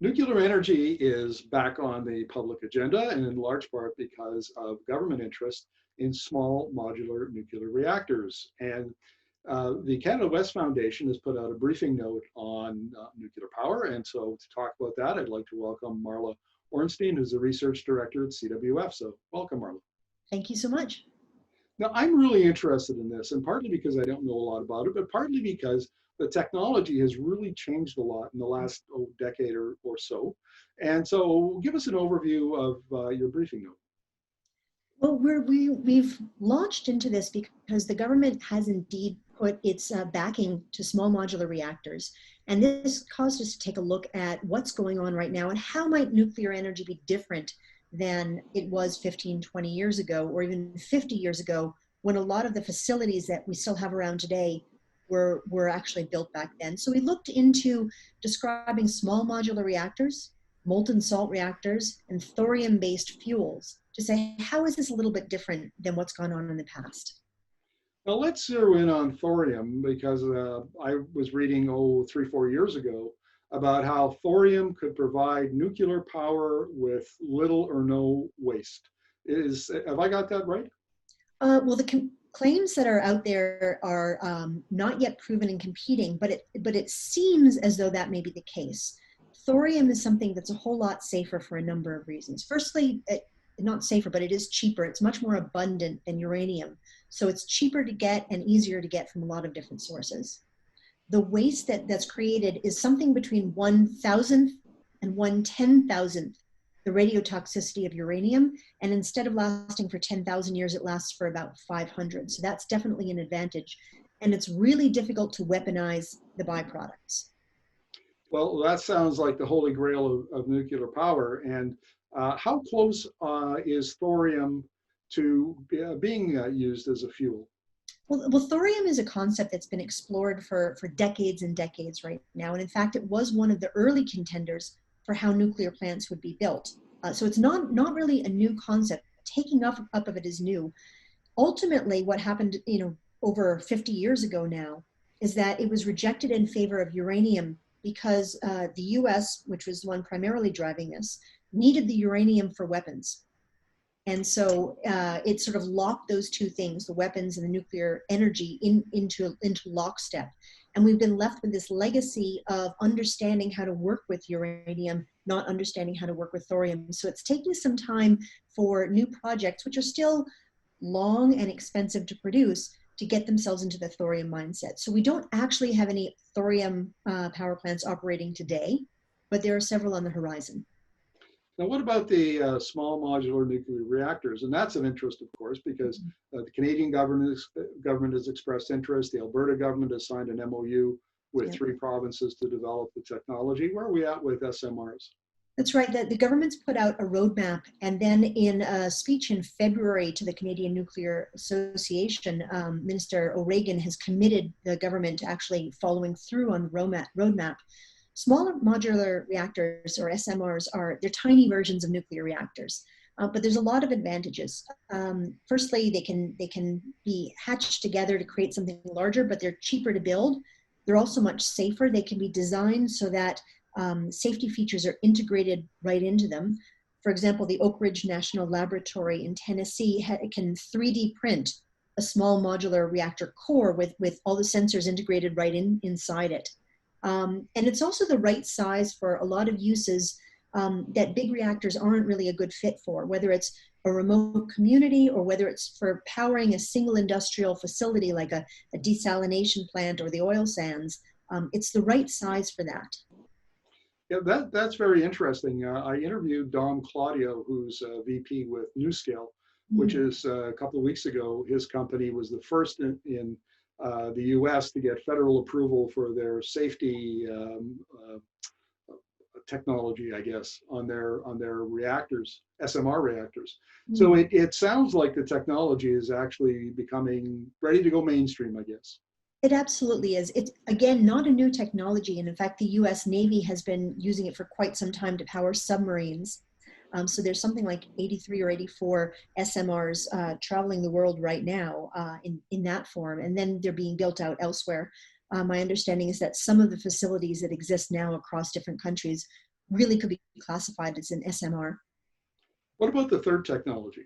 Nuclear energy is back on the public agenda, and in large part because of government interest in small modular nuclear reactors. And the Canada West Foundation has put out a briefing note on nuclear power. And so to talk about that, I'd like to welcome Marla Orenstein, who's the research director at CWF. So welcome, Marla. Thank you so much. Now, I'm really interested in this, and partly because I don't know a lot about it, but partly because the technology has really changed a lot in the last decade or so. And so give us an overview of your briefing note. Well, we've launched into this because the government has indeed put its backing to small modular reactors. And this caused us to take a look at what's going on right now and how might nuclear energy be different than it was 15, 20 years ago, or even 50 years ago, when a lot of the facilities that we still have around today were actually built back then. So we looked into describing small modular reactors, molten salt reactors, and thorium-based fuels to say, how is this a little bit different than what's gone on in the past? Now let's zero in on thorium because I was reading, 3-4 years ago about how thorium could provide nuclear power with little or no waste. Have I got that right? Well, the claims that are out there are not yet proven and competing, but it seems as though that may be the case. Thorium is something that's a whole lot safer for a number of reasons. Firstly, not safer, but it is cheaper. It's much more abundant than uranium. So it's cheaper to get and easier to get from a lot of different sources. The waste that's created is something between 1,000th and 1/10,000th the radiotoxicity of uranium. And instead of lasting for 10,000 years, it lasts for about 500. So that's definitely an advantage. And it's really difficult to weaponize the byproducts. Well, that sounds like the holy grail of nuclear power. And how close is thorium to being used as a fuel? Well, thorium is a concept that's been explored for decades and decades right now. And in fact, it was one of the early contenders for how nuclear plants would be built. So it's not really a new concept. Taking up of it is new. Ultimately, what happened, over 50 years ago now, is that it was rejected in favor of uranium because the US, which was the one primarily driving this, needed the uranium for weapons. And so it sort of locked those two things, the weapons and the nuclear energy, into lockstep. And we've been left with this legacy of understanding how to work with uranium, not understanding how to work with thorium. So it's taking some time for new projects, which are still long and expensive to produce, to get themselves into the thorium mindset. So we don't actually have any thorium power plants operating today, but there are several on the horizon. Now, what about the small modular nuclear reactors? And that's of interest, of course, because the Canadian government has expressed interest. The Alberta government has signed an MOU with 3 provinces to develop the technology. Where are we at with SMRs? That's right. The government's put out a roadmap, and then in a speech in February to the Canadian Nuclear Association, Minister O'Regan has committed the government to actually following through on the roadmap. Smaller modular reactors, or SMRs, they're tiny versions of nuclear reactors, but there's a lot of advantages. Firstly, they can be hatched together to create something larger, but they're cheaper to build. They're also much safer. They can be designed so that safety features are integrated right into them. For example, the Oak Ridge National Laboratory in Tennessee can 3D print a small modular reactor core with all the sensors integrated right inside it. And it's also the right size for a lot of uses that big reactors aren't really a good fit for, whether it's a remote community or whether it's for powering a single industrial facility like a desalination plant or the oil sands. It's the right size for that. Yeah, that's very interesting. I interviewed Dom Claudio, who's VP with NuScale, which is a couple of weeks ago. His company was the first in the US to get federal approval for their safety technology, I guess, on their reactors, SMR reactors. So it sounds like the technology is actually becoming ready to go mainstream, I guess. It absolutely is. It's, again, not a new technology. And in fact, the US Navy has been using it for quite some time to power submarines. So there's something like 83 or 84 SMRs traveling the world right now in that form. And then they're being built out elsewhere. My understanding is that some of the facilities that exist now across different countries really could be classified as an SMR. What about the third technology?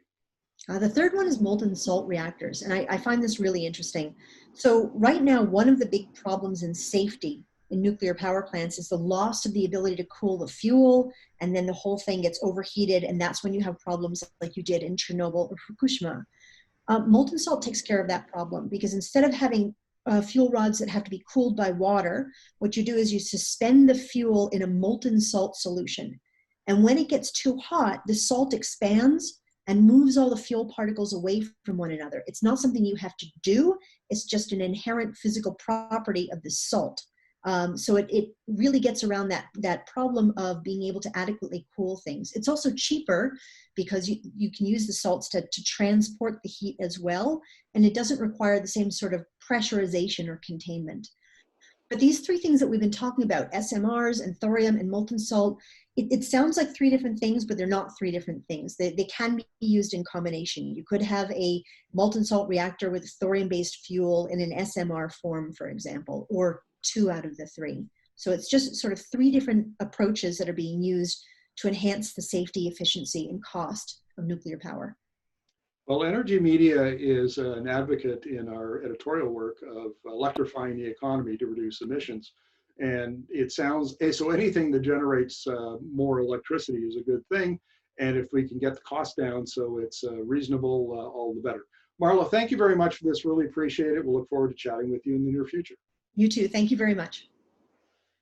The third one is molten salt reactors, and I find this really interesting. So right now, one of the big problems in safety in nuclear power plants is the loss of the ability to cool the fuel, and then the whole thing gets overheated, and that's when you have problems like you did in Chernobyl or Fukushima. Molten salt takes care of that problem because instead of having fuel rods that have to be cooled by water, what you do is you suspend the fuel in a molten salt solution. And when it gets too hot, the salt expands and moves all the fuel particles away from one another. It's not something you have to do, it's just an inherent physical property of the salt. So it really gets around that problem of being able to adequately cool things. It's also cheaper because you can use the salts to transport the heat as well, and it doesn't require the same sort of pressurization or containment. But these three things that we've been talking about, SMRs and thorium and molten salt, it sounds like three different things, but they're not three different things. They can be used in combination. You could have a molten salt reactor with thorium-based fuel in an SMR form, for example, or two out of the three. So it's just sort of three different approaches that are being used to enhance the safety, efficiency, and cost of nuclear power. Well, Energy Media is an advocate in our editorial work of electrifying the economy to reduce emissions. And it sounds, so anything that generates more electricity is a good thing. And if we can get the cost down so it's reasonable, all the better. Marla, thank you very much for this. Really appreciate it. We'll look forward to chatting with you in the near future. You too. Thank you very much.